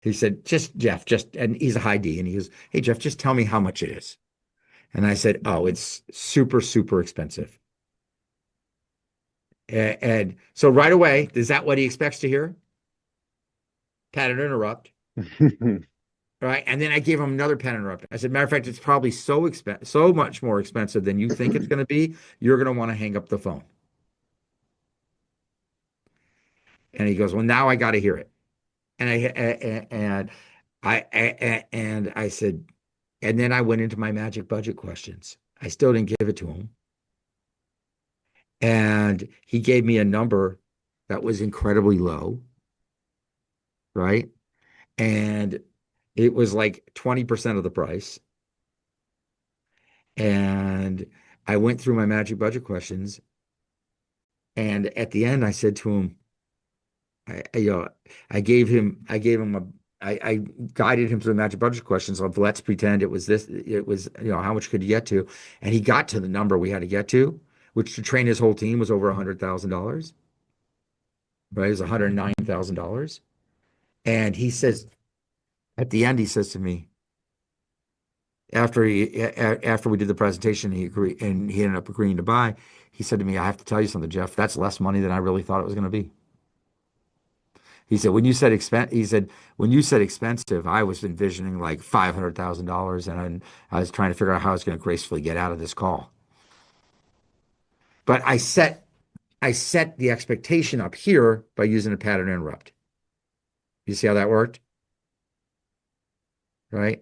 He said, just Jeff, and he's a high D. And he goes, hey, Jeff, just tell me how much it is. And I said, oh, it's super, super expensive. And so right away, is that what he expects to hear? Pattern interrupt. Right. And then I gave him another pattern interrupt. I said, matter of fact, it's probably so much more expensive than you think it's going to be. You're going to want to hang up the phone. And he goes, well, now I got to hear it. And I said, and then I went into my magic budget questions. I still didn't give it to him. And he gave me a number that was incredibly low, right? And it was like 20% of the price. And I went through my magic budget questions. And at the end, I said to him, you know, I gave him I guided him through the magic budget questions of let's pretend it was this, it was, how much could you get to? And he got to the number we had to get to, which to train his whole team was over $100,000, right? It was $109,000. And he says, at the end, he says to me, after we did the presentation, he agreed and he ended up agreeing to buy. He said to me, I have to tell you something, Jeff, that's less money than I really thought it was going to be. He said, when you said expensive, I was envisioning like $500,000 and I was trying to figure out how I was going to gracefully get out of this call. But I set the expectation up here by using a pattern interrupt. You see how that worked? Right?